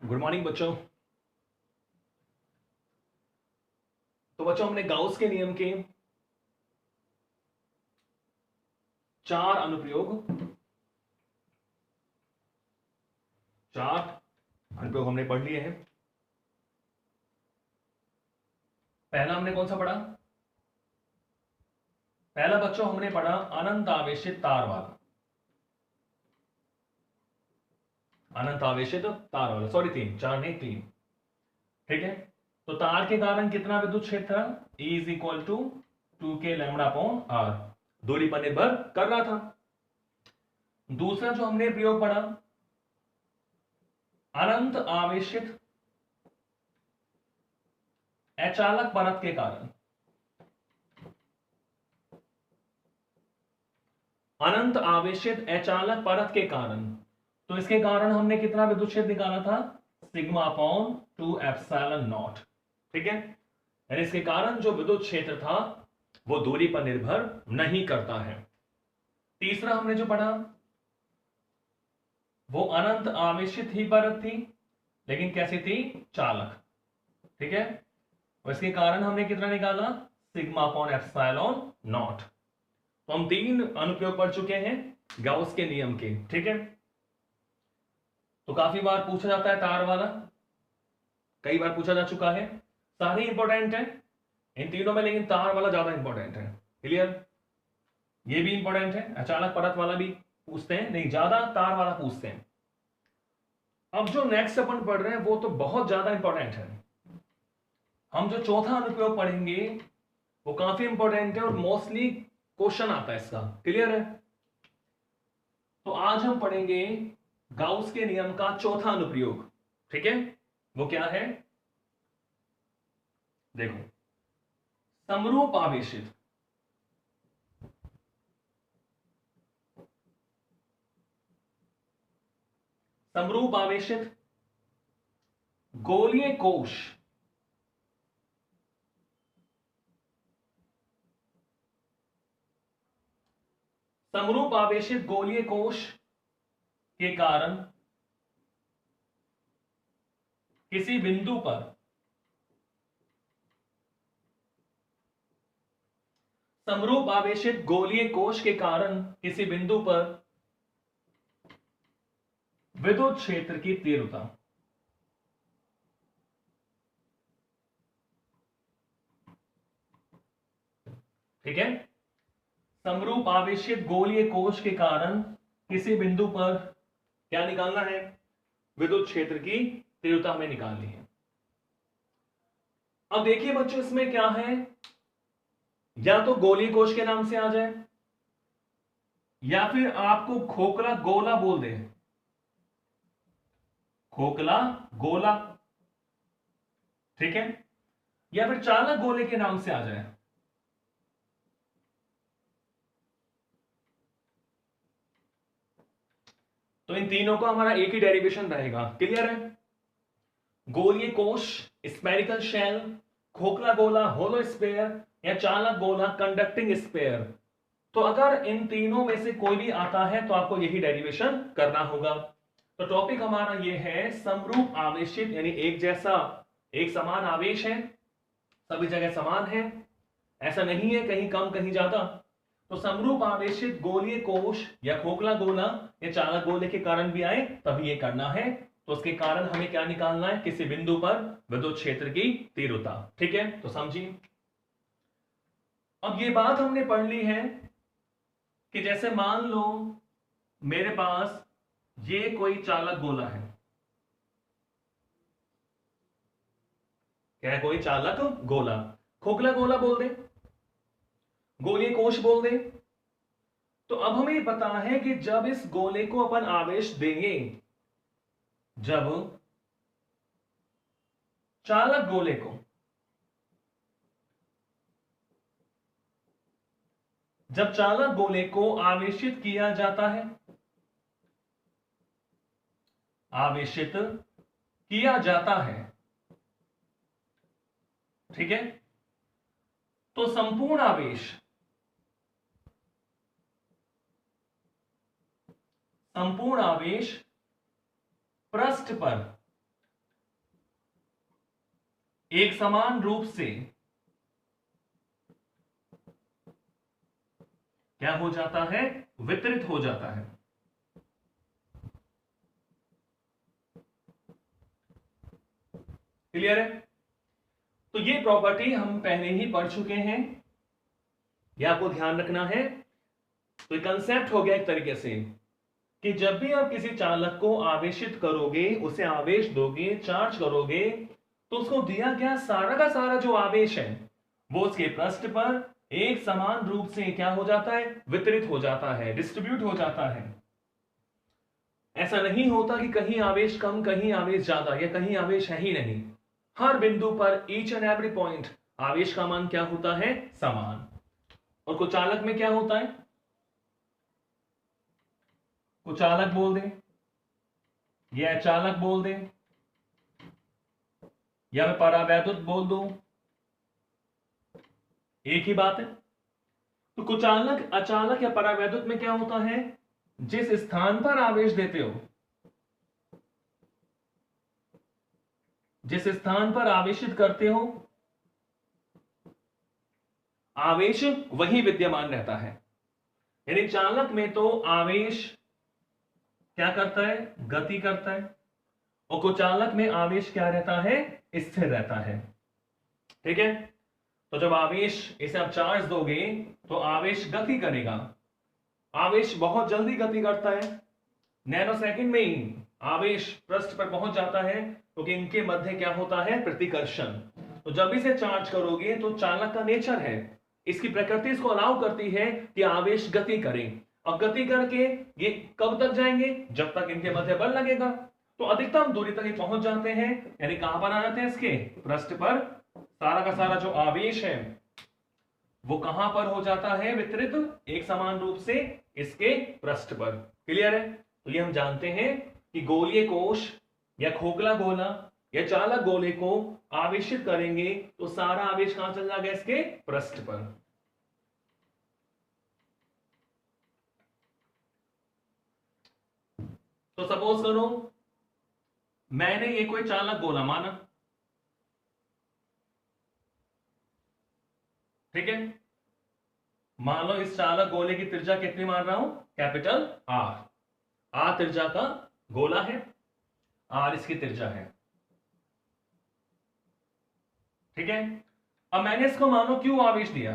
Good morning बच्चों। तो बच्चों हमने गाउस के नियम के 4 अनुप्रयोग हमने पढ़ लिए हैं। पहला हमने कौन सा पढ़ा? पहला बच्चों हमने पढ़ा अनंत आवेशित तार वाला। अनंत आवेशित तार वाला, सॉरी 4 नहीं 3। ठीक है, तो तार के कारण कितना विद्युत क्षेत्र था? E is equal to 2k lambda upon r, दूरी पर निर्भर कर रहा था। दूसरा जो हमने प्रयोग पढ़ा अनंत आवेशित अचालक परत के कारण। अनंत आवेशित अचालक परत के कारण, तो इसके कारण हमने कितना विद्युत क्षेत्र निकाला था? Sigma upon 2 epsilon naught. ठीक है, यानी इसके कारण जो विद्युत क्षेत्र था वो दूरी पर निर्भर नहीं करता है। तीसरा हमने जो पढ़ा वो अनंत आवेशित ही परत थी, लेकिन कैसी थी? चालक। ठीक है, और इसके कारण हमने कितना निकाला? Sigma upon epsilon not. तो हम 3 अनुप्रयोग पढ़ चुके हैं गाउस के नियम के। ठीक है, तो काफी बार पूछा जाता है तार वाला, कई बार पूछा जा चुका है। सारे इंपॉर्टेंट है इन तीनों में, लेकिन तार वाला ज्यादा इंपॉर्टेंट है। क्लियर? ये भी इंपॉर्टेंट है, अचालक परत वाला भी पूछते हैं, नहीं ज्यादा तार वाला पूछते हैं। अब जो नेक्स्ट अपन पढ़ रहे हैं वो तो बहुत ज्यादा इंपॉर्टेंट है। हम जो चौथा अनुप्रयोग पढ़ेंगे वो काफी इंपॉर्टेंट है और मोस्टली क्वेश्चन आता है इसका। क्लियर है? तो आज हम पढ़ेंगे गाउस के नियम का चौथा अनुप्रयोग। ठीक है, वो क्या है? देखो, समरूप आवेशित समरूप आवेशित गोलीय कोश समरूप आवेशित गोलीय कोश के कारण किसी बिंदु पर समरूप आवेशित गोलीय कोश के कारण किसी बिंदु पर विद्युत क्षेत्र की तीव्रता। ठीक है, समरूप आवेशित गोलीय कोश के कारण किसी बिंदु पर क्या निकालना है? विद्युत क्षेत्र की तीव्रता हमें निकालनी है। अब देखिए बच्चों, इसमें क्या है, या तो गोलीय कोश के नाम से आ जाए या फिर आपको खोखला गोला बोल दे। खोखला गोला, ठीक है, या फिर चालक गोले के नाम से आ जाए। तो इन तीनों का हमारा एक ही डेरिवेशन रहेगा। क्लियर है? गोलीय कोश स्फेरिकल शेल, खोखला गोला होलो स्फीयर, या चालक गोला कंडक्टिंग स्फीयर। तो अगर इन तीनों में से कोई भी आता है तो आपको यही डेरिवेशन करना होगा। तो टॉपिक हमारा ये है समरूप आवेशित, यानी एक जैसा एक समान आवेश है, सभी जगह समान है, ऐसा नहीं है कहीं कम कहीं ज्यादा। तो समरूप आवेशित गोलीय कोश या खोखला गोला या चालक गोले के कारण भी आए तभी ये करना है। तो उसके कारण हमें क्या निकालना है? किसी बिंदु पर विद्युत क्षेत्र की तीव्रता। ठीक है, तो समझिए। अब ये बात हमने पढ़ ली है कि जैसे मान लो मेरे पास ये कोई चालक गोला है। क्या है? कोई चालक गोला, खोखला गोला बोल दे, गोलीय कोश बोल दे। तो अब हमें पता है कि जब इस गोले को अपन आवेश देंगे, जब चालक गोले को आवेशित किया जाता है, आवेशित किया जाता है, ठीक है, तो संपूर्ण आवेश पृष्ठ पर एक समान रूप से क्या हो जाता है, वितरित हो जाता है। क्लियर है? तो ये प्रॉपर्टी हम पहले ही पढ़ चुके हैं, ये आपको ध्यान रखना है। तो कंसेप्ट हो गया एक तरीके से कि जब भी आप किसी चालक को आवेशित करोगे, उसे आवेश दोगे, चार्ज करोगे, तो उसको दिया गया सारा का सारा जो आवेश है वो उसके पृष्ठ पर एक समान रूप से क्या हो जाता है, वितरित हो जाता है, डिस्ट्रीब्यूट हो जाता है। ऐसा नहीं होता कि कहीं आवेश कम, कहीं आवेश ज्यादा, या कहीं आवेश है ही नहीं। हर बिंदु पर ईच एंड एवरी पॉइंट आवेश का मान क्या होता है, समान। और कुचालक में क्या होता है, कुचालक बोल दें या अचालक बोल दें या मैं परावैद्युत बोल दूं, एक ही बात है। तो कुचालक, अचालक या परावैद्युत में क्या होता है, जिस स्थान पर आवेश देते हो, जिस स्थान पर आवेशित करते हो, आवेश वही विद्यमान रहता है। यानी चालक में तो आवेश क्या करता है, गति करता है, और कुचालक में आवेश क्या रहता है, स्थिर रहता है। ठीक है? तो जब आवेश, इसे आप चार्ज दोगे तो आवेश गति करेगा, आवेश बहुत जल्दी गति करता है, नैनो सेकंड में ही आवेश पृष्ठ पर पहुंच जाता है, क्योंकि इनके मध्य क्या होता है, प्रतिकर्षण। तो जब इसे चार्ज करोगे तो चालक का नेचर है, इसकी प्रकृति इसको अलाउ करती है कि आवेश गति करें, और गति करके ये कब तक जाएंगे, जब तक इनके मध्य बल लगेगा। तो अधिकतम दूरी तक ये पहुंच जाते हैं, यानी कहां पर आ जाते हैं, इसके पृष्ठ पर। सारा का सारा जो आवेश है वो कहां पर हो जाता है, वितरित एक समान रूप से इसके पृष्ठ पर। क्लियर है? तो ये हम जानते हैं कि गोलीय कोश या खोखला गोला या चालक गोले को आवेशित करेंगे तो सारा आवेश कहां चल जाएगा, इसके पृष्ठ पर। तो सपोज करो मैंने ये कोई चालक गोला माना, ठीक है? मान लो इस चालक गोले की त्रिज्या कितनी मान रहा हूं, कैपिटल आर। आर त्रिज्या का गोला है, आर इसकी त्रिज्या है। ठीक है? अब मैंने इसको मानो क्यू आवेश दिया,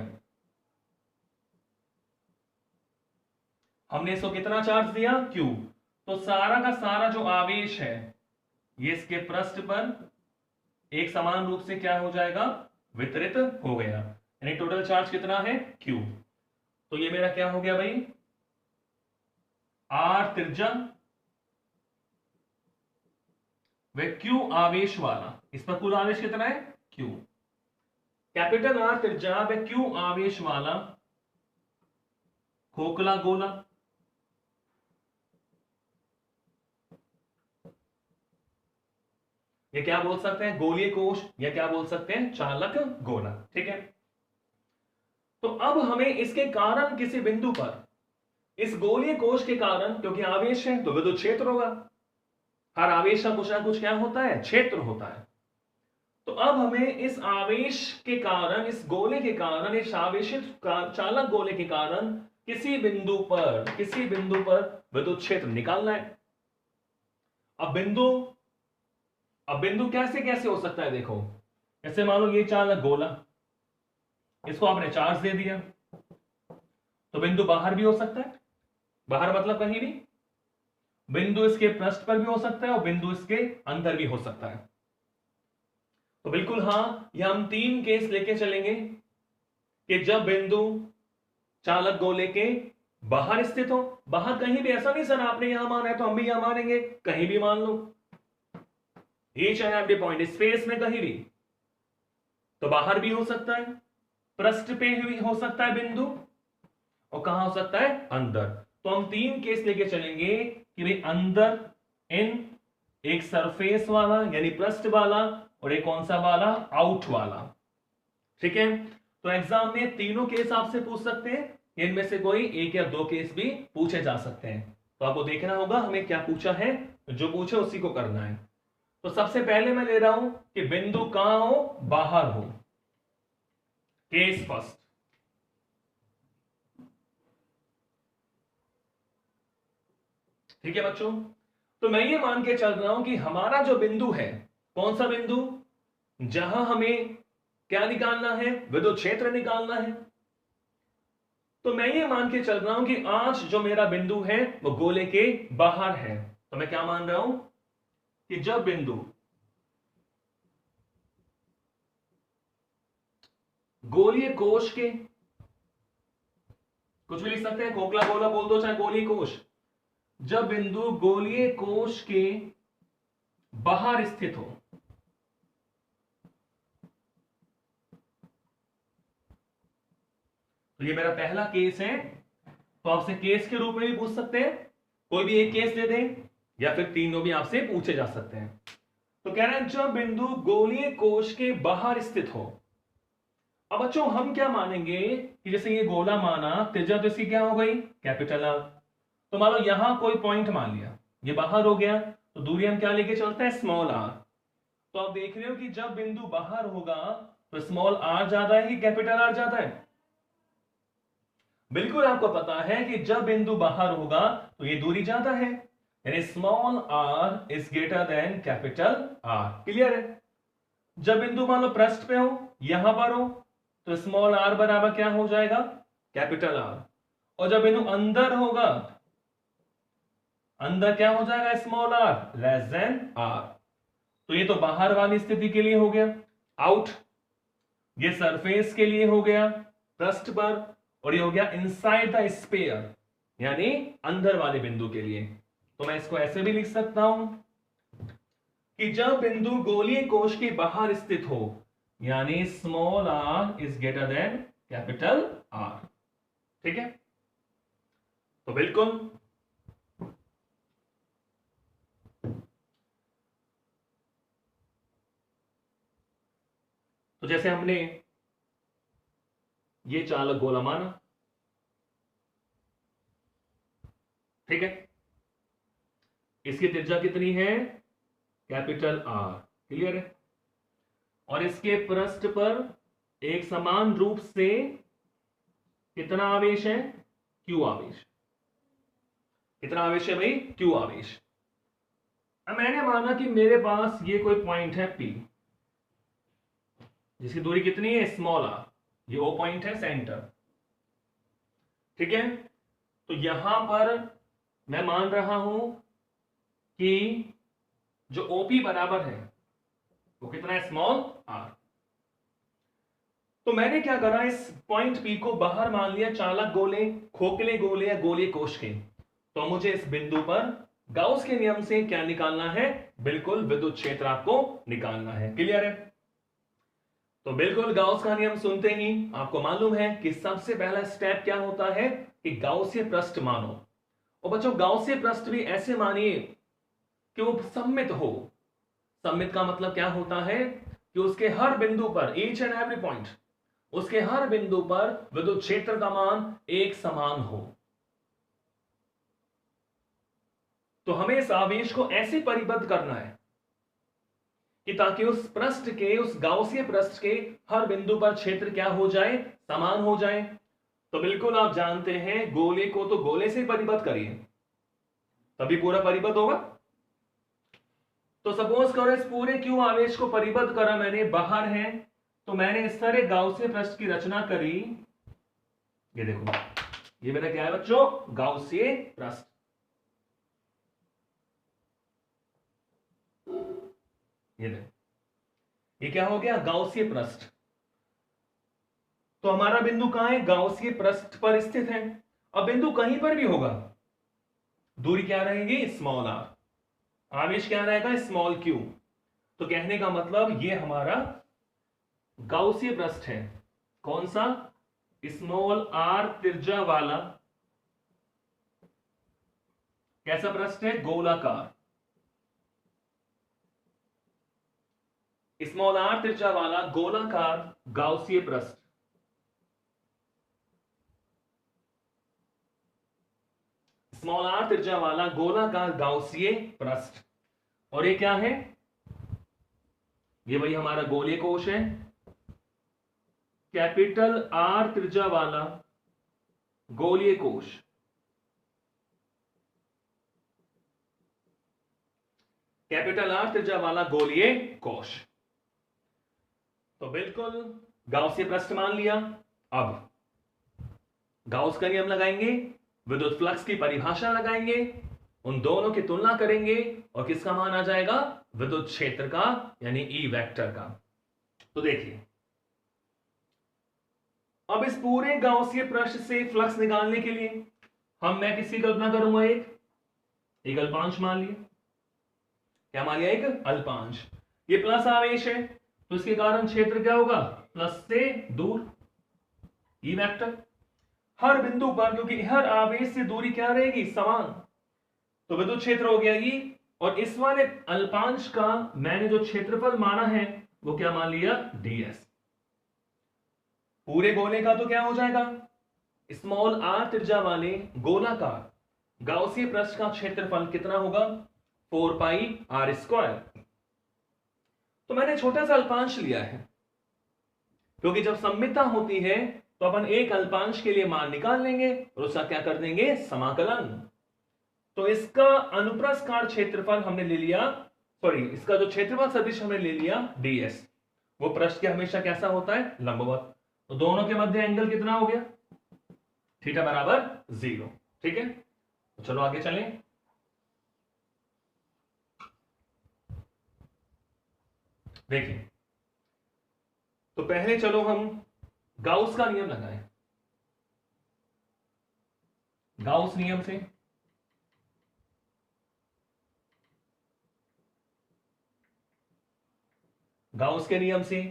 हमने इसको कितना चार्ज दिया, क्यू। तो सारा का सारा जो आवेश है ये इसके पृष्ठ पर एक समान रूप से क्या हो जाएगा, वितरित हो गया। यानी टोटल चार्ज कितना है, क्यू। तो ये मेरा क्या हो गया भाई, आर त्रिज्या व क्यू आवेश वाला, इस पर कुल आवेश कितना है, क्यू। कैपिटल आर त्रिज्या व क्यू आवेश वाला खोखला गोला, ये क्या बोल सकते हैं, गोलीय कोश, या क्या बोल सकते हैं, चालक गोला। ठीक है? तो अब हमें इसके कारण किसी बिंदु पर, इस गोलीय कोश के कारण, क्योंकि आवेश है तो विद्युत क्षेत्र होगा, हर आवेश का कुछ ना कुछ क्या होता है, क्षेत्र होता है। तो अब हमें इस आवेश के कारण, इस गोले के कारण, इस आवेशित चालक गोले के कारण किसी बिंदु पर विद्युत क्षेत्र निकालना है। अब बिंदु कैसे कैसे हो सकता है, देखो ऐसे मान लो ये चालक गोला, इसको आपने चार्ज दे दिया, तो बिंदु बाहर भी हो सकता है, बाहर मतलब कहीं भी, बिंदु इसके पृष्ठ पर भी हो सकता है और बिंदु इसके अंदर भी हो सकता है। तो बिल्कुल हाँ, ये हम 3 केस लेके चलेंगे कि जब बिंदु चालक गोले के बाहर स्थित हो, बाहर कहीं भी, ऐसा नहीं सर आपने यहां माना है तो हम भी यहां मानेंगे, कहीं भी मान लो, each and every point space में कहीं भी, तो बाहर भी हो सकता है, पृष्ठ पे भी हो सकता है बिंदु, और कहां हो सकता है, अंदर। तो हम 3 केस लेके चलेंगे कि भाई अंदर इन एक सरफेस वाला यानी पृष्ठ वाला, और एक कौन सा वाला, आउट वाला। ठीक है? तो एग्जाम में तीनों केस आपसे पूछ सकते हैं, इनमें से कोई 1 या 2 केस भी पूछे जा सकते हैं। तो आपको देखना होगा हमें क्या पूछा है, जो पूछे उसी को करना है। तो सबसे पहले मैं ले रहा हूं कि बिंदु कहां हो, बाहर हो, केस फर्स्ट। ठीक है बच्चों, तो मैं ये मान के चल रहा हूं कि हमारा जो बिंदु है, कौन सा बिंदु, जहां हमें क्या निकालना है, विद्युत क्षेत्र निकालना है। तो मैं ये मान के चल रहा हूं कि आज जो मेरा बिंदु है वो गोले के बाहर है। तो मैं क्या मान रहा हूं कि जब बिंदु गोलीय कोश के, कुछ भी लिख सकते हैं, खोखला गोला बोल दो चाहे गोलीय कोश, जब बिंदु गोलीय कोश के बाहर स्थित हो, तो ये मेरा पहला केस है। तो आपसे केस के रूप में भी पूछ सकते हैं, कोई भी एक केस दे दें या फिर तीनों भी आपसे पूछे जा सकते हैं। तो कह रहे हैं जब बिंदु गोलीय कोश के बाहर स्थित हो। अब बच्चों हम क्या मानेंगे कि जैसे ये गोला माना, त्रिज्या तो इसकी क्या हो गई, कैपिटल आर। तो मान लो यहां कोई पॉइंट मान लिया, ये बाहर हो गया, तो दूरी हम क्या लेके चलते हैं, स्मॉल आर। तो आप देख रहे हो कि जब बिंदु बाहर होगा तो स्मॉल आर ज्यादा है कि कैपिटल आर ज्यादा है। बिल्कुल आपको पता है कि जब बिंदु बाहर होगा तो ये दूरी ज्यादा है, यानी small r is greater than capital R. Clear है। जब बिंदु मान लो पृष्ठ पे हो, यहां पर हो, तो स्मॉल आर बराबर क्या हो जाएगा, कैपिटल आर। और जब बिंदु अंदर होगा, अंदर क्या हो जाएगा, small r less than R. तो ये तो बाहर वाली स्थिति के लिए हो गया, आउट। ये सरफेस के लिए हो गया, पृष्ठ पर। और ये हो गया इनसाइड द स्फीयर, यानी अंदर वाले बिंदु के लिए। तो मैं इसको ऐसे भी लिख सकता हूं कि जब बिंदु गोलीय कोश के बाहर स्थित हो, यानी small r is greater than capital R. ठीक है, तो बिल्कुल तो जैसे हमने ये चालक गोला माना, ठीक है, इसकी त्रिज्या कितनी है, कैपिटल आर। क्लियर है। और इसके पृष्ठ पर एक समान रूप से कितना आवेश है, क्यू आवेश। कितना आवेश है भाई, क्यू आवेश। अब मैंने माना कि मेरे पास ये कोई पॉइंट है पी, जिसकी दूरी कितनी है, स्मॉल आर। ये वो पॉइंट है सेंटर। ठीक है, तो यहां पर मैं मान रहा हूं कि जो ओपी बराबर है वो कितना है, स्मॉल आर। तो मैंने क्या करा, इस पॉइंट पी को बाहर मान लिया चालक गोले, खोखले गोले या गोलीय कोश के। तो मुझे इस बिंदु पर गाउस के नियम से क्या निकालना है, बिल्कुल विद्युत क्षेत्र आपको निकालना है। क्लियर है। तो बिल्कुल गाउस का नियम सुनते ही आपको मालूम है कि सबसे पहला स्टेप क्या होता है कि गाउसीय पृष्ठ मानो। और बच्चों गाउसीय पृष्ठ भी ऐसे मानिए कि वो सममित हो। सममित का मतलब क्या होता है कि उसके हर बिंदु पर, ईच एंड एवरी पॉइंट, उसके हर बिंदु पर विद्युत क्षेत्र का मान एक समान हो। तो हमें इस आवेश को ऐसे परिबद्ध करना है कि ताकि उस पृष्ठ के, उस गाउसीय पृष्ठ के हर बिंदु पर क्षेत्र क्या हो जाए, समान हो जाए। तो बिल्कुल आप जानते हैं गोले को तो गोले से परिबद्ध करिए, तभी पूरा परिबद्ध होगा। तो सपोज करो इस पूरे क्यू आवेश को परिबद्ध करा मैंने, बाहर है, तो मैंने इस तरह गाउसीय पृष्ठ की रचना करी। ये देखो, ये मेरा क्या है बच्चों, गाउसीय पृष्ठ। ये देखो, ये क्या हो गया, गाउसीय पृष्ठ। तो हमारा बिंदु कहां है, गाउसीय पृष्ठ पर स्थित है। अब बिंदु कहीं पर भी होगा, दूरी क्या रहेगी, स्मॉल आर, आवेश क्या रहेगा, स्मॉल क्यू। तो कहने का मतलब ये हमारा गाउसीय पृष्ठ है। कौन सा, स्मॉल आर त्रिज्या वाला। कैसा पृष्ठ है, गोलाकार। स्मॉल आर त्रिज्या वाला गोलाकार गाउसीय पृष्ठ। स्मॉल आर त्रिज्या वाला गोलाकार गाउसीय पृष्ठ। और ये क्या है, ये वही हमारा गोलीय कोश है, कैपिटल आर त्रिज्या वाला गोलीय कोश। कैपिटल आर त्रिज्या वाला गोलीय कोश। तो बिल्कुल गाउसीय पृष्ठ मान लिया। अब गाउस का नियम लगाएंगे, विद्युत फ्लक्स की परिभाषा लगाएंगे, उन दोनों की तुलना करेंगे और किसका मान आ जाएगा, विद्युत क्षेत्र का यानी ई वेक्टर का। तो देखिए अब इस पूरे गाउसीय पृष्ठ से फ्लक्स निकालने के लिए मैं किसकी कल्पना करूंगा, एक अल्पांश मान लिया। क्या मान लिया, एक अल्पांश। ये प्लस आवेश है तो इसके कारण क्षेत्र क्या होगा, प्लस से दूर ई वेक्टर। हर बिंदु पर क्योंकि हर आवेश से दूरी क्या रहेगी, समान, तो विद्युत क्षेत्र हो गया ई। और इस वाले अल्पांश का मैंने जो क्षेत्रफल माना है वो क्या मान लिया, ds। पूरे गोले का तो क्या हो जाएगा, स्मॉल आर त्रिज्या वाले गोलाकार गाउसीय पृष्ठ का क्षेत्रफल कितना होगा, 4 पाई आर स्क्वायर। तो मैंने छोटा सा अल्पांश लिया है क्योंकि जब सममितता होती है तो अपन एक अल्पांश के लिए मान निकाल लेंगे और उसका क्या कर देंगे, समाकलन। तो इसका अनुप्रस्थ क्षेत्रफल हमने ले लिया, सॉरी इसका जो क्षेत्रफल सदिश हमने ले लिया ds। वो पृष्ठ के हमेशा कैसा होता है, लंबवत। तो दोनों के मध्य एंगल कितना हो गया, थीटा बराबर 0। ठीक है, तो चलो आगे चलें। देखिए तो पहले चलो हम गाउस का नियम लगाएं। गाउस नियम से गाउस के नियम से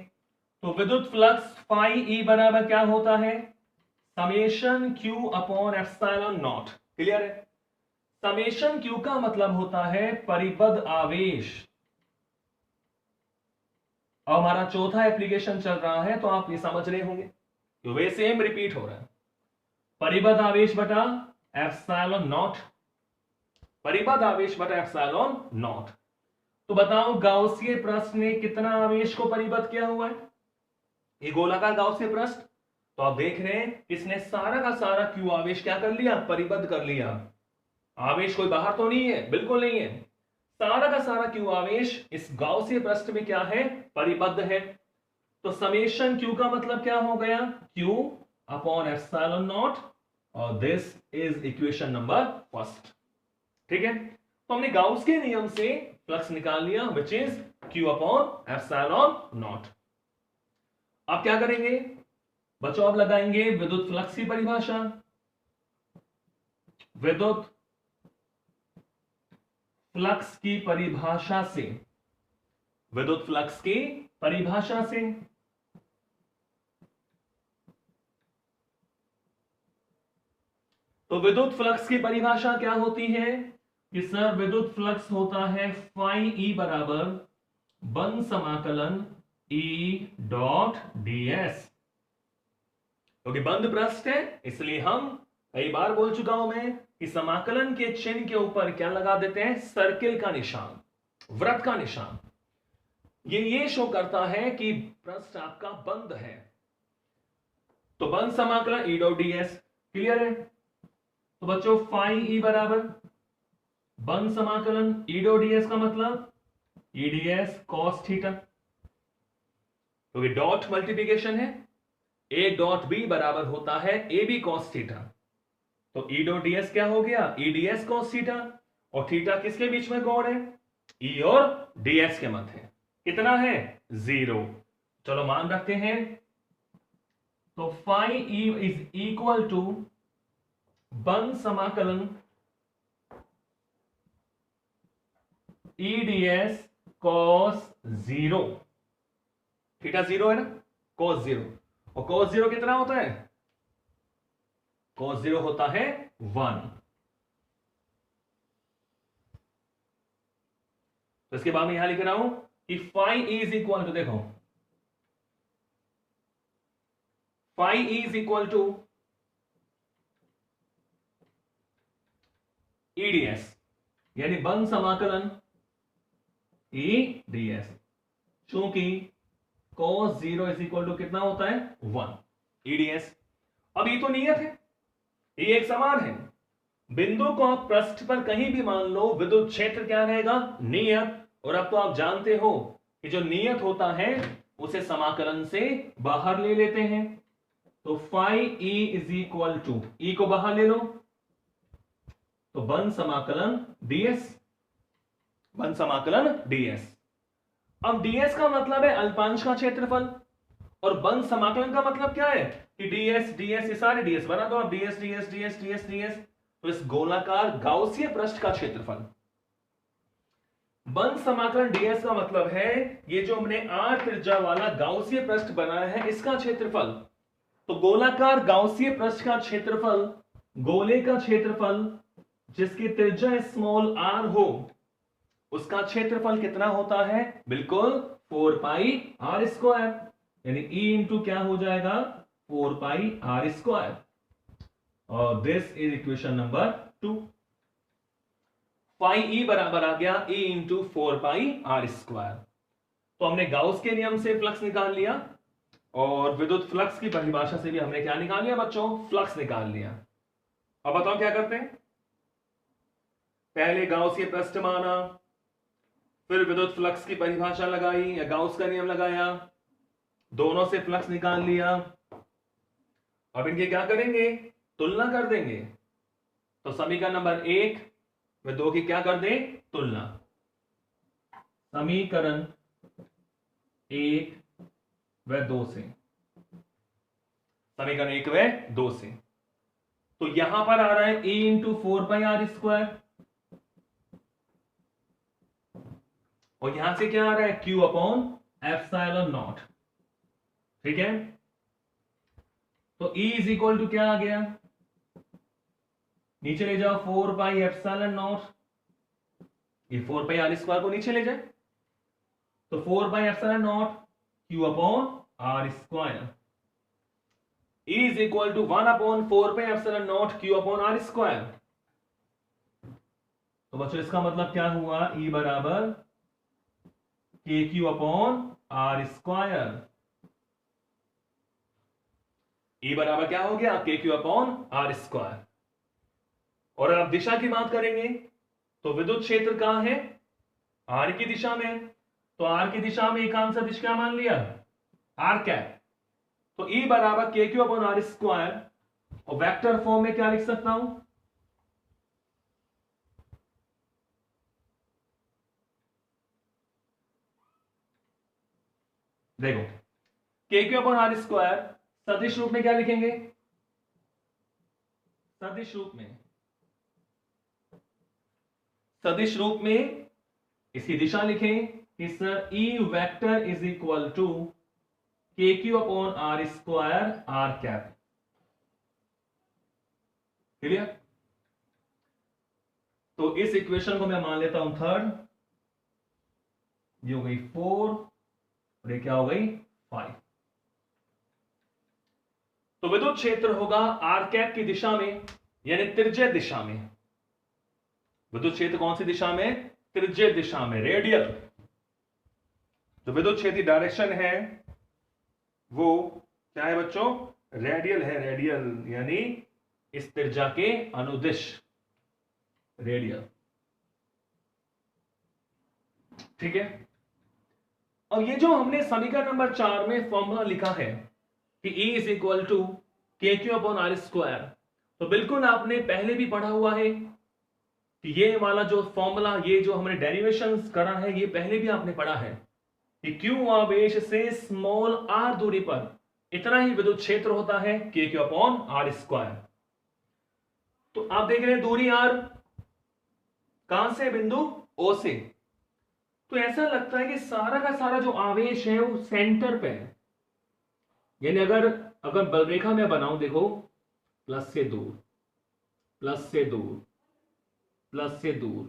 तो विद्युत फ्लक्स फाई ई बराबर क्या होता है, summation Q upon epsilon not. Clear है, समेशन क्यू का मतलब होता है परिबद्ध आवेश। और हमारा चौथा एप्लीकेशन चल रहा है तो आप ये समझ रहे होंगे, तो वे सेम रिपीट हो रहा है, परिबद्ध आवेश बटा एप्सिलॉन नॉट, परिबद्ध आवेश बटा एप्सिलॉन नॉट। तो बताओ गाउसीय पृष्ठ ने कितना आवेश को परिबद्ध किया हुआ है, ये गोलाकार गाउसीय पृष्ठ। तो आप देख रहे हैं इसने सारा का सारा क्यू आवेश क्या कर लिया, परिबद्ध कर लिया। आवेश कोई बाहर तो नहीं है, बिल्कुल नहीं है, सारा का सारा क्यू आवेश इस गाउसीय पृष्ठ में क्या है, परिबद्ध है। तो समेशन क्यू का मतलब क्या हो गया, क्यू अपॉन एप्सिलॉन नॉट, और this is equation number first. ठीक है, तो हमने गाउस के नियम से फ्लक्स निकाल लिया which is Q upon epsilon not. अब क्या करेंगे बच्चों, अब लगाएंगे विद्युत फ्लक्स की परिभाषा। विद्युत फ्लक्स की परिभाषा से, विद्युत फ्लक्स की परिभाषा से तो विद्युत फ्लक्स की परिभाषा क्या होती है कि सर विद्युत फ्लक्स होता है फाई ई बराबर बंद समाकलन ई डॉट ds। क्योंकि बंद पृष्ठ है इसलिए हम कई बार बोल चुका हूं मैं कि समाकलन के चिन्ह के ऊपर क्या लगा देते हैं, सर्किल का निशान, वृत्त का निशान। ये शो करता है कि पृष्ठ आपका बंद है। तो बंद समाकलन ई डॉट ds। क्लियर है, तो बच्चों फाई ई बराबर बंद समाकलन ई डॉट ds का मतलब ई ds cos थीटा, क्योंकि डॉट मल्टीप्लिकेशन है, ए डॉट बी बराबर होता है ए बी cos थीटा। तो ई डॉट ds क्या हो गया, ई ds cos थीटा, और थीटा किसके बीच में कोण है, ई और ds के मध्य। कितना है, 0। चलो मान रखते हैं, तो phi E is equal to बंद समाकलन ई ds cos 0। थीटा 0 है ना, cos 0, और cos 0 कितना होता है, cos 0 होता है 1। तो इसके बाद मैं यहां लिख रहा हूं कि फाई इज इक्वल टू, देखो phi is equal to EDS, यानी बंद समाकलन ई ds। चूंकि cos 0 इज इक्वल टू कितना होता है 1 EDS। अब ये तो नियत है, ये एक समान है। बिंदु को आप पृष्ठ पर कहीं भी मान लो, विद्युत क्षेत्र क्या रहेगा नियत। और अब तो आप जानते हो कि जो नियत होता है उसे समाकलन से बाहर ले लेते हैं। तो phi E is equal to, E को बाहर ले लो तो बन समाकलन ds, बन समाकलन ds। अब ds का मतलब है अल्पांश का क्षेत्रफल, और बन समाकलन का मतलब क्या है कि ds ds, ये सारे ds बना दो आप, ds ds ds ds ds। तो इस गोलाकार गाउसीय पृष्ठ का क्षेत्रफल। बंद समाकलन ds का मतलब है ये जो हमने r त्रिज्या वाला गाउसीय पृष्ठ बनाया है इसका क्षेत्रफल। तो गोलाकार गाउसीय पृष्ठ का क्षेत्रफल, गोले का क्षेत्रफल जिसकी त्रिज्या स्मॉल r हो, उसका क्षेत्रफल कितना होता है, बिल्कुल 4 पाई r स्क्वायर, यानी E इंटू क्या हो जाएगा 4 पाई r स्क्वायर। और this is equation number 2। Phi E बराबर आ गया E into 4 pi r square. तो हमने गाउस के नियम से फ्लक्स निकाल लिया, और विद्युत फ्लक्स की परिभाषा से भी हमने क्या निकाल लिया बच्चों, फ्लक्स निकाल लिया। अब बताओ क्या करते हैं, पहले गाउसीय पृष्ठ माना, फिर विद्युत फ्लक्स की परिभाषा लगाई या गाउस का नियम लगाया, दोनों से फ्लक्स निकाल लिया। अब इनके क्या करेंगे, तुलना कर देंगे। तो समीकरण नंबर 1 व 2 की क्या कर दें, तुलना। समीकरण 1 व 2 से, समीकरण 1 व 2 से, तो यहां पर आ रहा है E into 4 pi r square, और यहां से क्या आ रहा है Q अपॉन एप्सिलॉन नॉट। ठीक है, तो E इज इक्वल टू क्या आ गया, नीचे ले जाओ 4 पाई एप्सिलॉन नॉट, ये 4 पाई r स्क्वायर को नीचे ले जाए, तो 4 pi epsilon naught Q upon r square is equal to 1 upon 4 pi epsilon naught Q upon r square. तो बच्चों इसका मतलब क्या हुआ, E बराबर KQ upon r square. E बराबर क्या हो गया, KQ अपॉन r स्क्वायर। और अब दिशा की बात करेंगे तो विद्युत क्षेत्र कहां है, r की दिशा में। तो r की दिशा में एकांश दिशा क्या मान लिया, r कैप। तो E बराबर KQ अपॉन r स्क्वायर, और वेक्टर फॉर्म में क्या लिख सकता हूं, देखो KQ अपॉन r स्क्वायर सदिश रूप में क्या लिखेंगे, सदिश रूप में, सदिश रूप में इसकी दिशा लिखें कि sir E vector is equal to KQ upon r square r cap. Clear. तो इस इक्वेशन को मैं मान लेता हूं थर्ड, ये हो गई 4 और ये क्या हो गई 5। तो विद्युत क्षेत्र होगा r कैप की दिशा में, यानी त्रिज्य दिशा में। विद्युत क्षेत्र कौन सी दिशा में, त्रिज्य दिशा में, रेडियल। जो विद्युत क्षेत्र डायरेक्शन है वो क्या है बच्चों, रेडियल है, रेडियल यानी इस त्रिज्या के अनुदिश, रेडियल। ठीक है। अब ये जो हमने समीकरण नंबर 4 में फॉर्मूला लिखा है कि E is equal to KQ upon r square, तो बिल्कुल आपने पहले भी पढ़ा हुआ है कि ये वाला जो फॉर्मूला, ये जो हमने डेरिवेशंस करा है, ये पहले भी आपने पढ़ा है कि Q आवेश से स्मॉल r दूरी पर इतना ही विद्युत क्षेत्र होता है KQ अपॉन r स्क्वायर। तो आप देख रहे हैं दूरी r कहां से, बिंदु O से। तो ऐसा लगता है कि सारा का सारा जो आवेश है वो सेंटर पे है, यानी अगर बलरेखा में बनाऊं, देखो प्लस से दूर, प्लस से दूर, प्लस से दूर,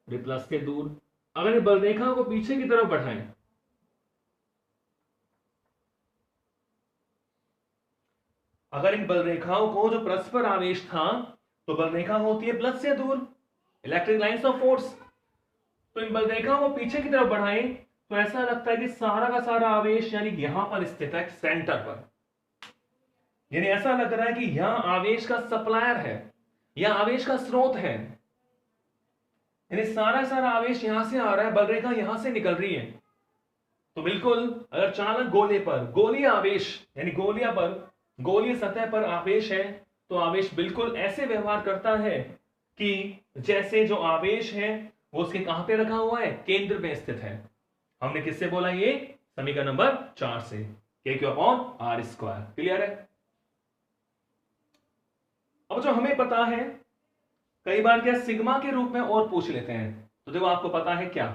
प्लस से दूर, अगर बलरेखा को पीछे की तरफ बढ़ाएं, अगर इन बलरेखाओं को जो परस्पर आवेश था, तो बलरेखा होती है प्लस से दूर, इलेक्ट्रिक लाइंस ऑफ फोर्स। तो इन बलरेखाओं को पीछे की तरफ बढ़ाएं तो ऐसा लगता है कि सारा का सारा आवेश यानी यहां पर स्थित है सेंटर पर, यानी ऐसा लग रहा है कि यहां आवेश का सप्लायर है या आवेश का स्रोत है, यानी सारा सारा आवेश यहां से आ रहा है, बलरेखा यहां से निकल रही है। तो बिल्कुल अगर चालक गोले पर गोलीय आवेश यानी गोलिया पर गोलीय सतह पर आवेश है तो आवेश बिल्कुल ऐसे व्यवहार करता है कि जैसे जो आवेश है वो उसके कहां पे रखा हुआ है, केंद्र में स्थित है। हमने किससे बोला, ये समीकरण नंबर 4 से, k/r²। क्लियर है। अब जो हमें पता है, कई बार क्या सिग्मा के रूप में और पूछ लेते हैं, तो देखो आपको पता है, क्या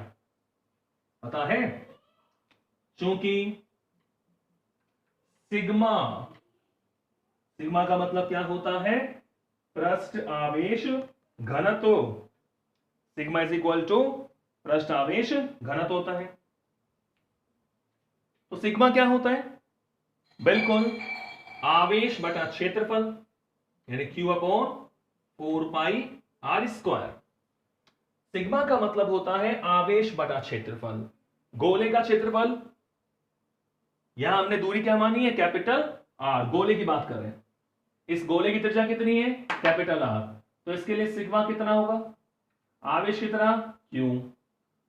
पता है, चूंकि सिग्मा सिग्मा का मतलब क्या होता है, पृष्ठ आवेश घनत्व। सिग्मा इज इक्वल टू पृष्ठ आवेश घनत्व होता है। तो सिग्मा क्या होता है, बिल्कुल आवेश बटा क्षेत्रफल यानी q/4πr²। सिग्मा का मतलब होता है आवेश बटा क्षेत्रफल। गोले का क्षेत्रफल, यहां हमने दूरी क्या मानी है, कैपिटल आर, गोले की बात कर रहे हैं। इस गोले की त्रिज्या कितनी है, कैपिटल आर, तो इसके लिए सिग्मा कितना होगा, आवेश कितना q,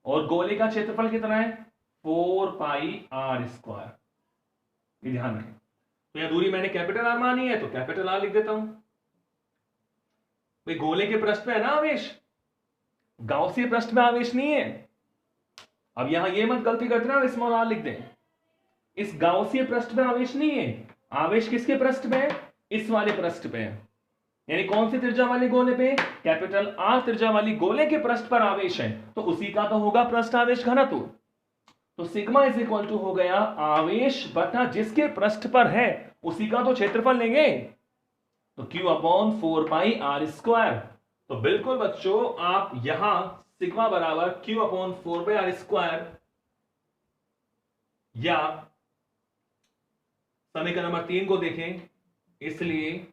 और गोले का क्षेत्रफल कितना है 4πr²। ये ध्यान रखें। तो यहां दूरी मैंने कैपिटल आर मानी है तो कैपिटल आर लिख देता हूं। भाई गोले के पृष्ठ पे है ना आवेश, गाउसीय पृष्ठ में आवेश नहीं है। अब यहां ये मत गलती करते ना स्मॉल आर लिख दें, इस गाउसीय पृष्ठ में आवेश नहीं है। आवेश किसके पृष्ठ पे है, इस वाले पृष्ठ पे है, यानी कौन सी त्रिज्या वाले गोले पे, कैपिटल आर त्रिज्या वाली गोले के पृष्ठ पर आवेश है, तो उसी का तो होगा पृष्ठ आवेश घनत्व। तो सिग्मा इज इक्वल टू हो गया आवेश बटा जिसके पृष्ठ पर है उसी का तो क्षेत्रफल लेंगे, तो q/4πr²। तो बिल्कुल बच्चों आप यहां सिग्मा बराबर q/4πr² या समीकरण नंबर 3 को देखें, इसलिए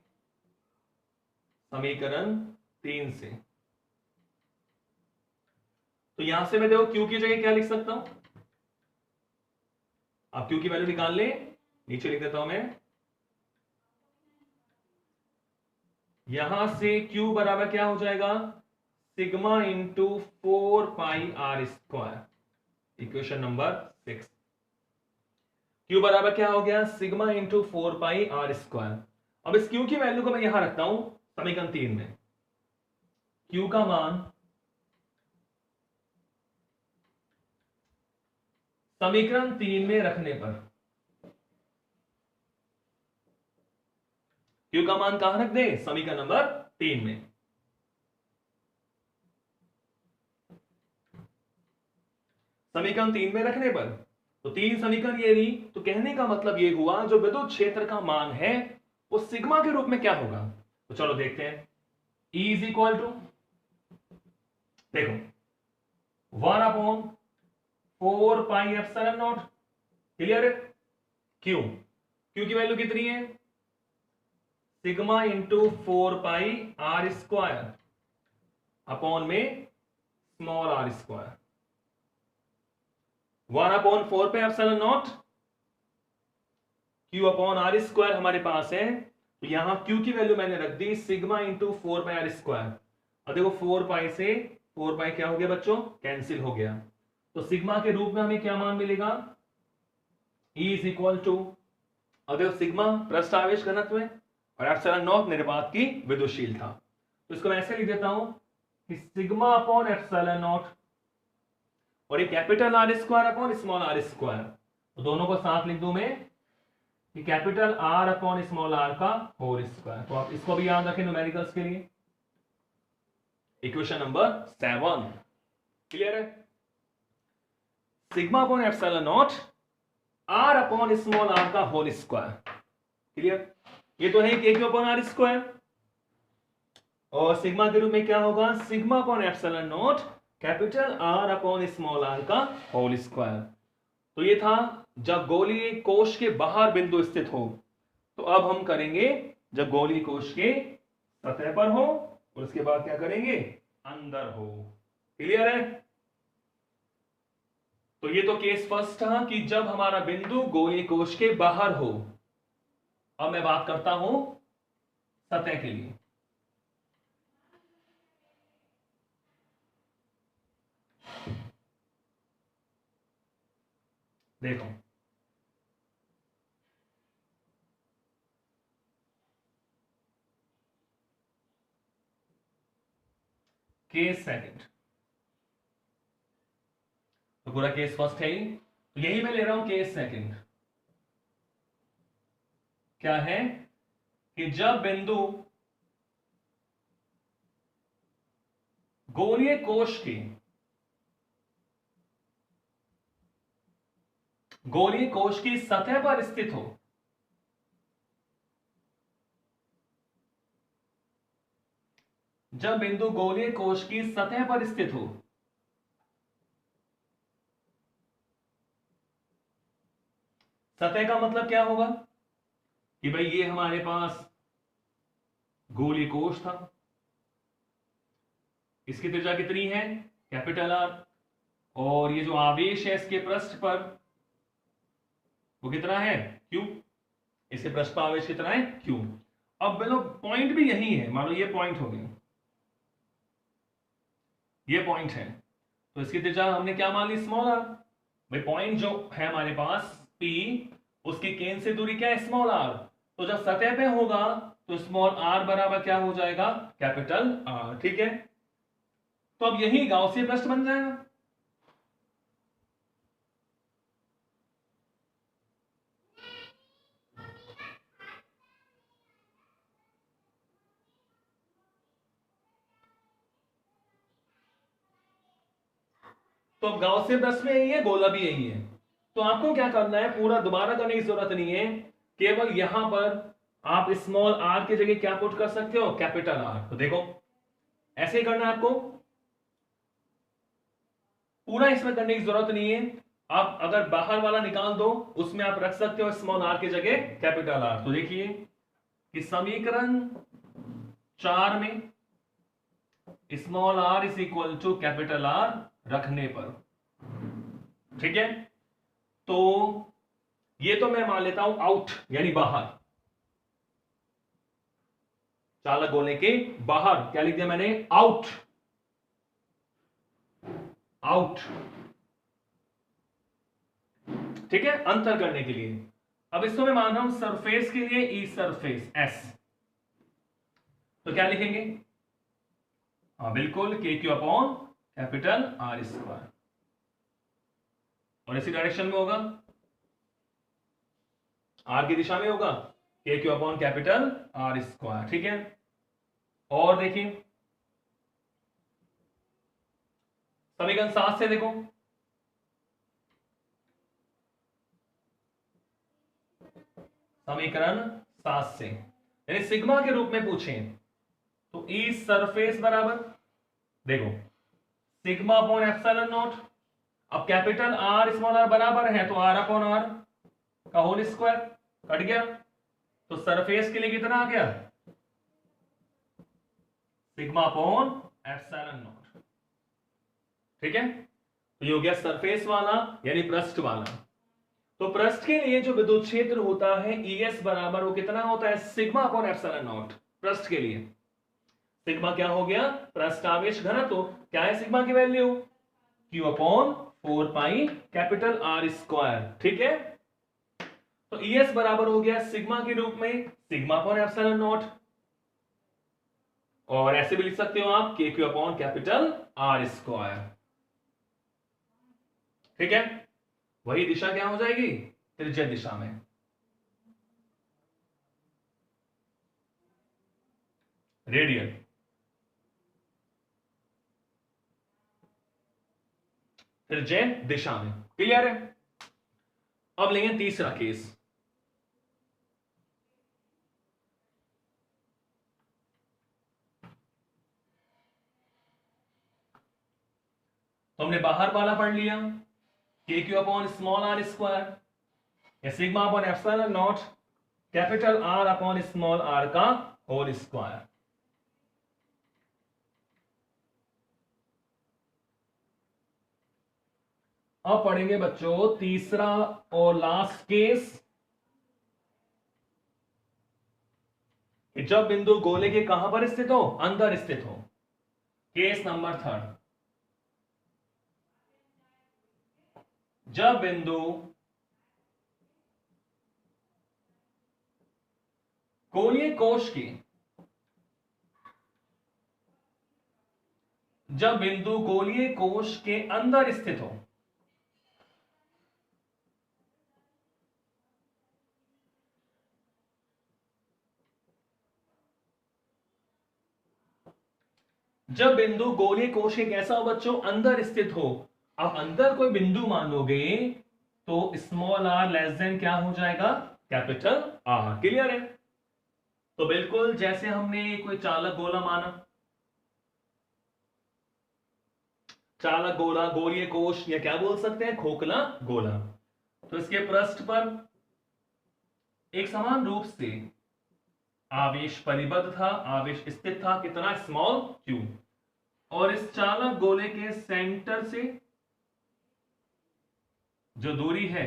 समीकरण 3 से, तो यहां से मैं देखो q की जगह क्या लिख सकता हूं, आप q की वैल्यू निकाल ले, नीचे लिख देता हूं मैं, यहां से q बराबर क्या हो जाएगा, sigma into 4πr²। Equation number 6, q बराबर क्या हो गया, सिग्मा इंटू 4πr²। अब इस q की वैल्यू को मैं यहां रखता हूं समीकरण 3 में, q का मान समीकरण 3 में रखने पर, q का मान कहां रख दे, समीकरण नंबर 3 में। समीकरण 3 में रखने पर तो 3 समीकरण ये रही, तो कहने का मतलब ये हुआ जो विद्युत क्षेत्र का मान है वो सिग्मा के रूप में क्या होगा। तो चलो देखते हैं, E इज इक्वल टू, देखो 1/4πε0। क्लियर है। क्यू की वैल्यू कितनी है, सिग्मा इंटू 4πr² अपॉन में स्मॉल r²। 1/4πε0 q/r² हमारे पास है, तो यहां q की वैल्यू मैंने रख दी सिग्मा इंटू 4πr²। और देखो 4π से 4π क्या हो गया बच्चों, कैंसिल हो गया, तो सिग्मा के रूप में हमें क्या मान मिलेगा, E इज इक्वल टू, अब देखो सिग्मा पृष्ठ आवेश घनत्व है और ε0 निर्वात की विद्युतशीलता, तो इसको मैं ऐसे लिख देता हूं कि सिग्मा अपॉन ε0 और ये capital R² upon small r², तो दोनों को साथ लिख दूं मैं कि capital R upon small r का होल स्क्वायर। तो आप इसको भी याद रखें न्यूमेरिकल्स के लिए। इक्वेशन नंबर 7 क्लियर है। Sigma upon ε0 R upon small r का होल स्क्वायर, क्लियर। ये तो है k/r², और सिग्मा के रूप में क्या होगा, sigma upon ε0 capital R upon small r का होल स्क्वायर। तो ये था जब गोलीय कोश के बाहर बिंदु स्थित हो, तो अब हम करेंगे जब गोलीय कोश के सतह पर हो और उसके बाद क्या करेंगे, अंदर हो। क्लियर है। तो ये तो केस फर्स्ट था कि जब हमारा बिंदु गोलीय कोश के बाहर हो। अब मैं बात करता हूं सतह के लिए। देखो केस सेकंड, तो पूरा केस फर्स्ट है ही, तो यही मैं ले रहा हूं केस सेकंड। क्या है कि जब बिंदु गोलीय कोश के गोलीय कोश की सतह पर स्थित हो, जब बिंदु गोलीय कोश की सतह पर स्थित हो, सतह का मतलब क्या होगा कि भाई ये हमारे पास गोलीय कोश था, इसकी त्रिज्या कितनी है कैपिटल आर, और ये जो आवेश है इसके पृष्ठ पर वो कितना है क्यू, इसके पृष्ठ पर आवेश कितना है क्यू। अब बोलो पॉइंट भी यही है, मान लो ये पॉइंट हो गया, ये पॉइंट है, तो इसकी त्रिज्या हमने क्या मान ली स्मॉल आर। भाई पॉइंट जो है हमारे पास P, उसकी केंद्र से दूरी क्या है स्मॉल आर, तो जब सतह पे होगा तो स्मॉल आर बराबर क्या हो जाएगा कैपिटल आर। ठीक है, तो अब यही गाउसियन पृष्ठ बन जाएगा। तो अब गाउसियन पृष्ठ में यही है, गोला भी यही है, तो आपको क्या करना है, पूरा दोबारा करने की जरूरत नहीं है, केवल यहां पर आप स्मॉल आर की जगह क्या पुट कर सकते हो कैपिटल आर। तो देखो ऐसे ही करना है आपको, पूरा इसमें करने की जरूरत नहीं है। आप अगर बाहर वाला निकाल दो उसमें आप रख सकते हो स्मॉल आर की जगह कैपिटल आर। तो देखिए कि समीकरण 4 में small r is equal to capital R रखने पर, ठीक है, तो ये तो मैं मान लेता हूं आउट यानी बाहर, चालक गोले के बाहर क्या लिख दिया मैंने आउट, आउट, ठीक है, अंतर करने के लिए। अब इसको मैं मान रहा हूं सरफेस के लिए ई सरफेस एस, तो क्या लिखेंगे, हाँ बिल्कुल के Q upon capital R square, और इसी डायरेक्शन में होगा, आर की दिशा में होगा के Q upon capital R square. ठीक है, और देखिए समीकरण 7 से देखो, समीकरण 7 से यानी सिग्मा के रूप में पूछें तो ई सरफेस बराबर, देखो सिग्मा अपॉन एप्सिलॉन नॉट, अब कैपिटल आर स्मॉल आर बराबर है तो आर अपॉन आर का होल स्क्वायर कट गया, तो सरफेस के लिए कितना आ गया सिग्मा अपॉन एप्सिलॉन नॉट। ठीक है, तो ये हो गया सरफेस वाला यानी पृष्ठ वाला। तो पृष्ठ के लिए जो विद्युत क्षेत्र होता है ES बराबर वो कितना होता है सिग्मा अपॉन एप्सिलॉन नॉट, पृष्ठ के लिए सिग्मा क्या हो गया पृष्ठ आवेश घनत्व, तो क्या है सिग्मा की value Q upon 4 pi capital R square. ठीक है, तो ES बराबर हो गया सिग्मा के रूप में सिग्मा अपॉन एप्सिलॉन नॉट, और ऐसे भी लिख सकते हो आप KQ upon capital R square. ठीक है, वही दिशा क्या हो जाएगी त्रिज्या दिशा में, रेडियल। त्रिज्या दिशा में, क्लियर है। अब लेंगे तीसरा केस, तो हमने बाहर वाला पढ़ लिया के Q upon small R square या sigma upon epsilon naught capital R upon small R का होल स्क्वायर। अब पढ़ेंगे बच्चों तीसरा और लास्ट केस। जब बिंदु गोले के कहां पर स्थित हो, अंदर स्थित हो। केस नंबर 3, जब बिंदु गोलीय कोश की, जब बिंदु गोलीय कोश के अंदर स्थित हो। जब बिंदु गोलीय कोश के कैसा हो बच्चों, अंदर स्थित हो। अब अंदर कोई बिंदु मानोगे तो स्मॉल आर लेस देन क्या हो जाएगा, कैपिटल आर। क्लियर है? तो बिल्कुल जैसे हमने कोई चालक गोला माना, चालक गोला, गोलीय कोश, या क्या बोल सकते हैं, खोखला गोला। तो इसके पृष्ठ पर एक समान रूप से आवेश परिबद्ध था, आवेश स्थित था, कितना, स्मॉल क्यू। और इस चालक गोले के सेंटर से जो दूरी है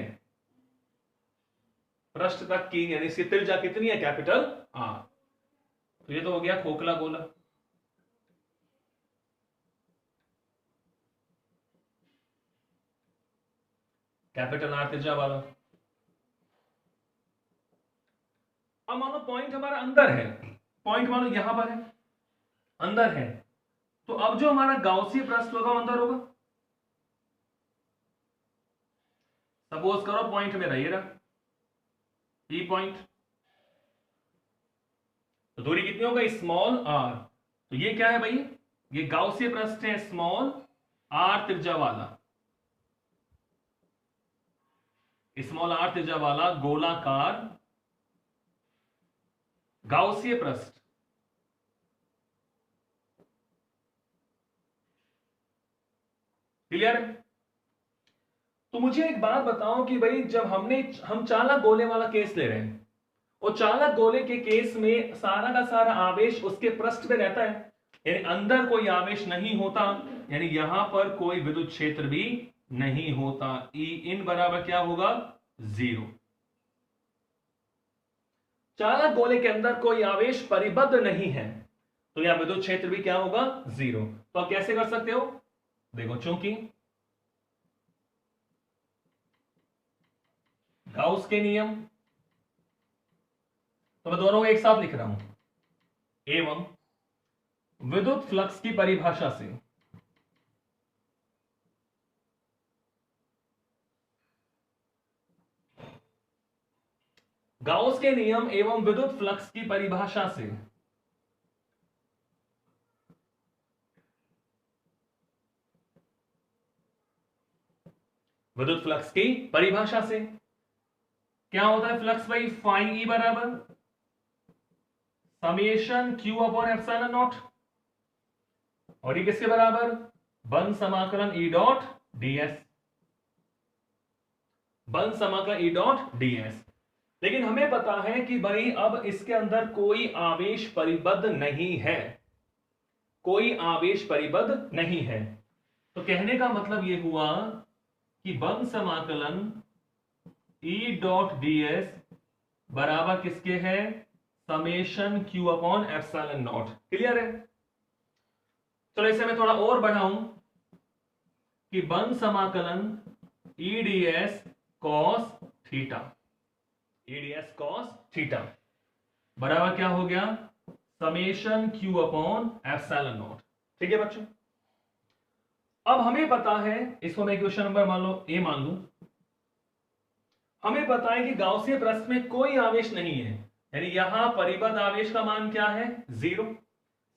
पृष्ठ तक की, यानी इसकी त्रिज्या कितनी है, कैपिटल आर। तो ये तो हो गया खोखला गोला। कैपिटल आर त्रिज्या वाला। अब मानो पॉइंट हमारा अंदर है, पॉइंट मानो यहां पर है, अंदर है। तो अब जो हमारा गाउसी पृष्ठ होगा वो अंदर होगा। सपोज करो पॉइंट में रहिए रहा ई पॉइंट, तो दूरी कितनी होगा, स्मॉल आर। तो ये क्या है भाई, ये गाउसी पृष्ठ है, स्मॉल आर त्रिज्या वाला, स्मॉल आर त्रिज्या वाला गोलाकार गाउसीय पृष्ठ। क्लियर है? तो मुझे एक बात बताओ कि भाई जब हम चालक गोले वाला केस ले रहे हैं, और चालक गोले के केस में सारा का सारा आवेश उसके पृष्ठ पे रहता है, यानी अंदर कोई आवेश नहीं होता, यानी यहां पर कोई विद्युत क्षेत्र भी नहीं होता। ई इन बराबर क्या होगा, 0। चालक गोले के अंदर कोई आवेश परिबद्ध नहीं है, तो यहां विद्युत क्षेत्र भी क्या होगा, 0। तो आप कैसे कर सकते हो, देखो चूंकि गाउस के नियम, तो मैं दोनों को एक साथ लिख रहा हूं, एवं विद्युत फ्लक्स की परिभाषा से गाउस के नियम एवं विद्युत फ्लक्स की परिभाषा से विद्युत फ्लक्स की परिभाषा से क्या होता है फ्लक्स भाई, फाई ई बराबर summation Q upon epsilon not, और ये किसके बराबर, बंद समाकलन ई डॉट डीएस, बंद समाकलन ई डॉट डीएस। लेकिन हमें पता है कि भाई अब इसके अंदर कोई आवेश परिबद्ध नहीं है, कोई आवेश परिबद्ध नहीं है। तो कहने का मतलब यह हुआ कि बंद समाकलन ई डॉट डीएस बराबर किसके है, summation Q upon epsilon not. Clear है? चलो इसे मैं थोड़ा और बढ़ाऊं कि बंद समाकलन E DS cos theta, EDS cos theta बराबर क्या हो गया, summation Q upon epsilon naught. ठीक है बच्चों? अब हमें पता है, इसको मैं क्वेश्चन नंबर मान लो ए मान लूं, हमें पता है कि गाउसीय पृष्ठ में कोई आवेश नहीं है, यानी यहां परिबद्ध आवेश का मान क्या है, 0,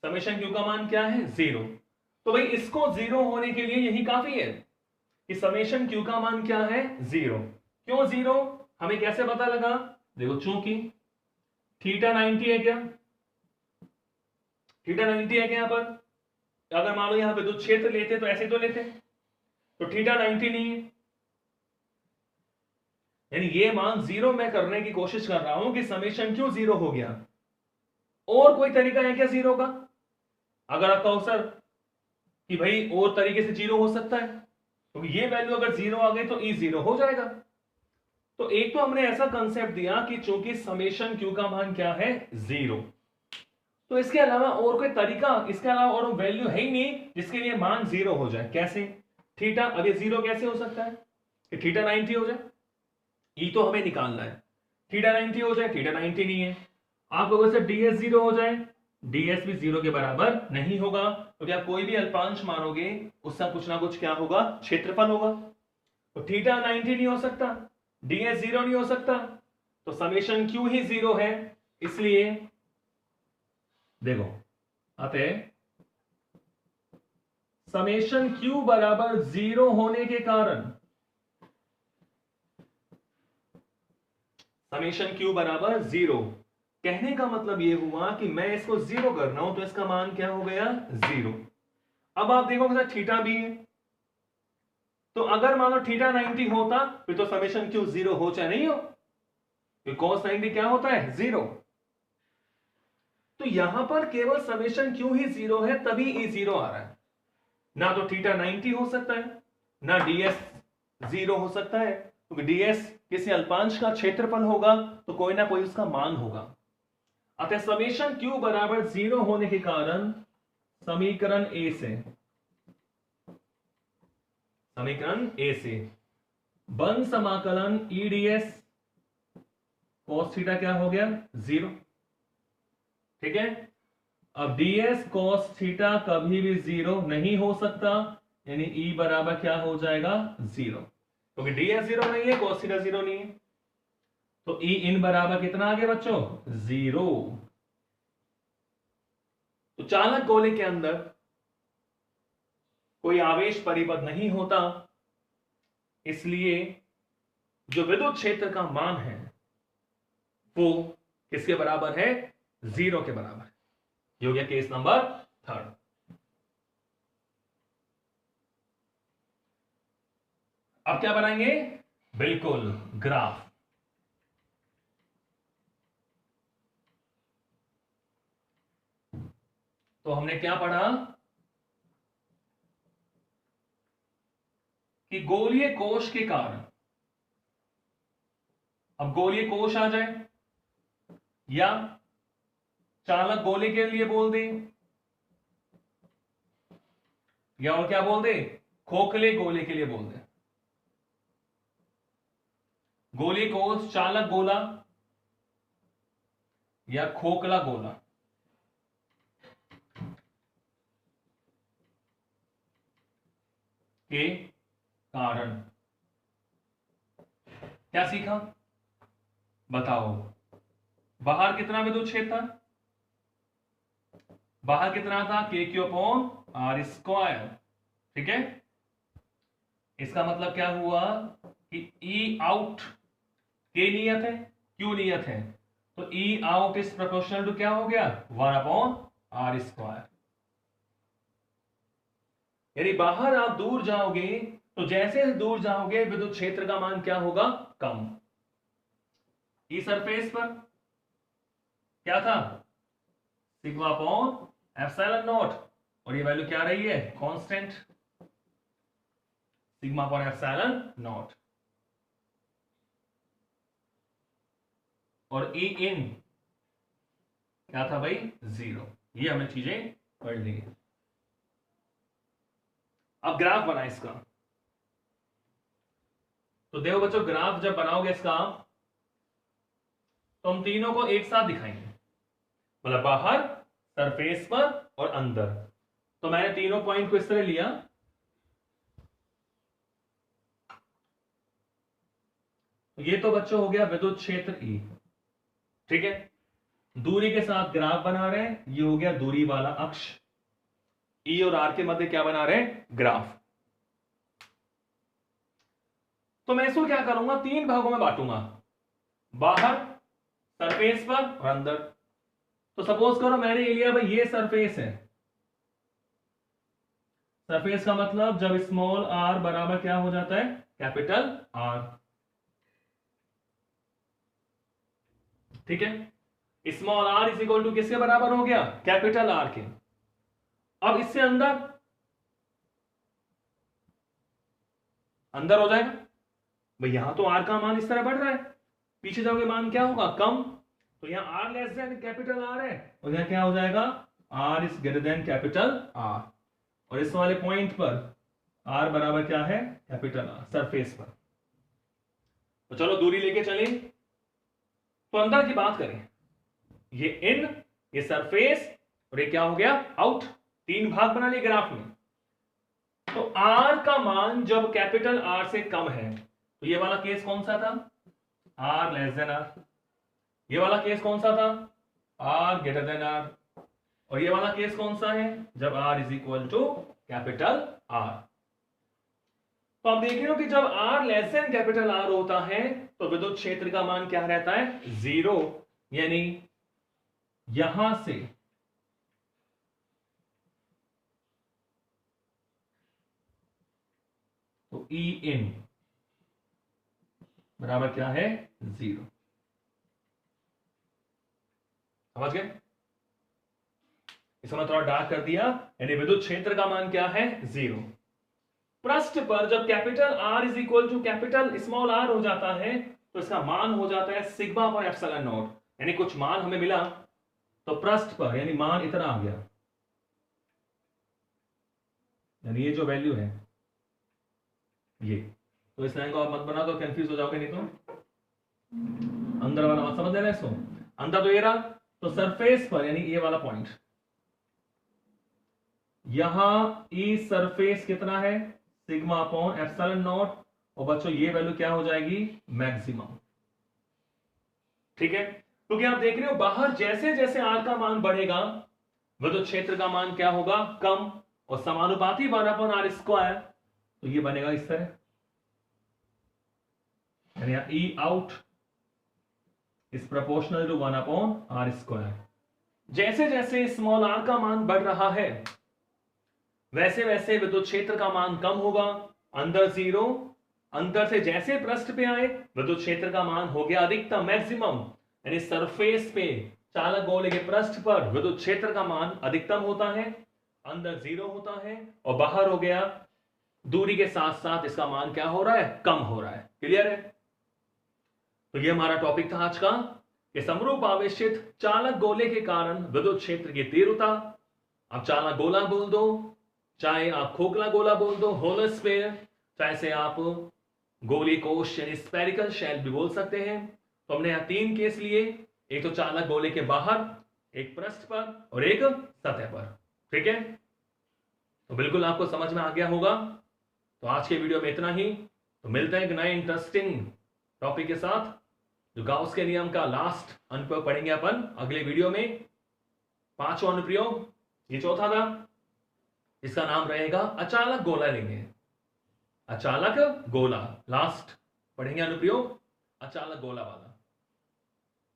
समेशन क्यू का मान क्या है, 0। तो भाई इसको 0 होने के लिए यही काफी है कि समेशन क्यू का मान क्या है, 0। क्यों 0, हमें कैसे पता लगा, देखो चूंकि थीटा 90 है, क्या थीटा 90 है क्या, यहां पर अगर मान लो यहां विद्युत क्षेत्र लेते तो ऐसे तो लेते, तो थीटा 90 नहीं है, यानी ये मान 0 मैं करने की कोशिश कर रहा हूं कि समेशन क्यों 0 हो गया। और कोई तरीका है क्या 0 का? अगर आप कहो सर कि भाई और तरीके से 0 हो सकता है, तो ये वैल्यू अगर 0 आ गई तो ई 0 हो जाएगा। तो एक तो हमने ऐसा कंसेप्ट दिया कि चूंकि समेशन क्यू का मान क्या है 0, तो इसके अलावा और कोई तरीका, इसके अलावा और वैल्यू है ही नहीं जिसके लिए मान 0 हो जाए। कैसे? थीटा, अब ये 0 कैसे हो सकता है कि थीटा 90 हो जाए? ई तो हमें निकालना है, थीटा 90 हो जाए, थीटा 90 नहीं है। आप लोगों से ds 0 हो जाए, ds भी 0 के बराबर नहीं होगा, क्योंकि आप कोई भी अल्पांश मानोगे उसका कुछ ना कुछ क्या होगा, क्षेत्रफल होगा। तो थीटा 90 नहीं हो सकता, ds 0 नहीं हो सकता, तो समेशन q ही 0 है। इसलिए देखो अतः समेशन q बराबर 0 होने के कारण, समेशन q बराबर 0 कहने का मतलब यह हुआ कि मैं इसको 0 कर रहा हूं तो इसका मान क्या हो गया, 0। अब आप देखोगे थीटा भी है, तो अगर मान लो थीटा 90 होता फिर तो समेशन q 0 हो चाहे नहीं हो, cos 90 क्या होता है, 0। तो यहां पर केवल समेशन q ही 0 है, तभी ई 0 आ रहा है। ना तो थीटा 90 हो सकता है, ना ds 0 हो सकता है, क्योंकि ds किसी अल्पांश का क्षेत्रफल होगा तो कोई ना कोई उसका मान होगा। अतः समेशन q बराबर 0 होने के कारण समीकरण ए से, समीकरण ए से बन समाकलन ई ds cos थीटा क्या हो गया, 0। ठीक है, अब ds cos थीटा कभी भी 0 नहीं हो सकता, यानी e बराबर क्या हो जाएगा, 0, क्योंकि ds 0 नहीं है, cos थीटा 0 नहीं है। तो e इन बराबर कितना आ गया बच्चों, 0। तो चालक गोले के अंदर कोई आवेश परिबद्ध नहीं होता, इसलिए जो विद्युत क्षेत्र का मान है वो किसके बराबर है, 0 के बराबर। ये हो गया केस नंबर 3। अब क्या बनाएंगे, बिल्कुल ग्राफ। तो हमने क्या पढ़ा कि गोलीय कोश के कारण, अब गोलीय कोश आ जाए या चालक गोले के लिए बोल दे, या और क्या बोल दे, खोखले गोले के लिए बोल दे। गोलीय कोश, चालक गोला या खोखला गोला, के कारण क्या सीखा, बताओ। बाहर कितना विद्युत क्षेत्र था, बाहर कितना था, KQ/R²। ठीक है, इसका मतलब क्या हुआ कि E आउट, K नियत है, Q नियत है, तो E out is proportional to क्या हो गया, 1/R²। यानी बाहर आप दूर जाओगे तो जैसे दूर जाओगे विद्युत क्षेत्र का मान क्या होगा, कम। ई सरफेस पर क्या था, σ/ε0, और ये वैल्यू क्या रही है, कांस्टेंट, σ/ε0। और ई इन क्या था भाई, 0। ये हमें चीजें पढ़ ली। अब ग्राफ बना इसका, तो देखो बच्चों ग्राफ जब बनाओगे इसका तो हम तीनों को एक साथ दिखाएंगे, मतलब बाहर, सरफेस पर और अंदर। तो मैंने तीनों पॉइंट को इस तरह लिया, ये तो बच्चों हो गया विद्युत क्षेत्र E। ठीक है, दूरी के साथ ग्राफ बना रहे हैं, ये हो गया दूरी वाला अक्ष। E और R के मध्य क्या बना रहे हैं, ग्राफ। तो मैं इसको क्या करूंगा, 3 भागों में बांटूंगा, बाहर, सरफेस पर और अंदर। तो सपोज करो मैंने ये लिया भाई, ये सरफेस है, सरफेस का मतलब जब स्मॉल r बराबर क्या हो जाता है, कैपिटल R। ठीक है, small r is equal to किसके बराबर हो गया, कैपिटल R के। अब इससे अंदर अंदर हो जाएगा भाई। यहां तो आर का मान इस तरह बढ़ रहा है, पीछे जाओगे मान क्या होगा, कम। तो यहाँ r less than capital R है और यहाँ क्या हो जाएगा, r is greater than capital R. और इस वाले पॉइंट पर आर बराबर क्या है, कैपिटल आर सरफेस पर। तो चलो दूरी लेके चले। तो अंदर की बात करें, ये इन, ये सरफेस और ये क्या हो गया, आउट। तीन भाग बना लिए ग्राफ में। तो आर का मान जब कैपिटल आर से कम है, तो ये वाला केस कौन सा था, आर लेस देन आर। ये वाला केस कौन सा था, आर ग्रेटर देन आर। और ये वाला केस कौन सा है, जब r is equal to capital R. तो आप देख रहे हो कि जब r less than capital R होता है तो विद्युत क्षेत्र का मान क्या रहता है, 0। यानी यहां से तो ई इन बराबर क्या है, 0। समझ गए, इसको मैं थोड़ा डार्क कर दिया। यानी विद्युत क्षेत्र का मान क्या है, 0। पृष्ठ पर जब capital R is equal to capital small r हो जाता है तो इसका मान हो जाता है सिग्मा अपॉन एप्सिलॉन नॉट। यानी कुछ मान हमें मिला तो पृष्ठ पर यानी मान इतना आ गया, यानी ये जो वैल्यू है ये। तो इस लाइन को आप मत बना तो कंफ्यूज हो जाओगे, नहीं तो अंदर वाला मत समझ लेना इसको। अंदर तो ये रहा, तो सरफेस पर यानी ये वाला पॉइंट, यहां ई सरफेस कितना है, सिग्मा अपॉन एप्सिलॉन नॉट। और बच्चों ये वैल्यू क्या हो जाएगी, मैक्सिमम। ठीक है, क्योंकि आप देख रहे हो बाहर जैसे जैसे आर का मान बढ़ेगा विद्युत क्षेत्र का मान क्या होगा, कम। और समानुपाती 1/r²। तो ये बनेगा इस तरह, यानी E out is proportional to 1/r²। जैसे जैसे स्मॉल आर का मान बढ़ रहा है वैसे वैसे विद्युत क्षेत्र का मान कम होगा, अंदर 0। अंदर से जैसे पृष्ठ पे आए विद्युत क्षेत्र का मान हो गया अधिकतम, मैक्सिमम। यानी सरफेस पे चालक गोले के पृष्ठ पर विद्युत क्षेत्र का मान अधिकतम होता है, अंदर 0 होता है। और बाहर हो गया, दूरी के साथ साथ इसका मान क्या हो रहा है, कम हो रहा है। क्लियर है। तो ये हमारा टॉपिक था आज का, कि समरूप आवेशित चालक गोले के कारण विद्युत क्षेत्र की तीव्रता। आप चालक गोला बोल दो, चाहे आप खोखला गोला बोल दो, होल स्फीयर, चाहे से आप गोली कोश यानी स्फेरिकल शेल भी बोल सकते हैं। तो हमने यहां 3 केस लिए, एक तो चालक गोले के बाहर, एक पृष्ठ पर और एक सतह पर। ठीक है, तो बिल्कुल आपको समझ में आ गया होगा। तो आज के वीडियो में इतना ही। तो मिलते हैं एक नए इंटरेस्टिंग टॉपिक के साथ, जो गाउस के नियम का लास्ट अनुप्रयोग पढ़ेंगे अपन अगले वीडियो में। 5वां अनुप्रयोग, ये चौथा था, इसका नाम रहेगा अचालक गोला लेंगे। अचालक गोला लास्ट पढ़ेंगे अनुप्रयोग, अचालक गोला वाला।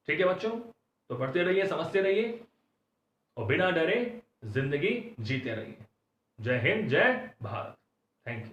ठीक है बच्चों, तो पढ़ते रहिए, समझते रहिए और बिना डरे जिंदगी जीते रहिए। जय हिंद, जय भारत। Thank you.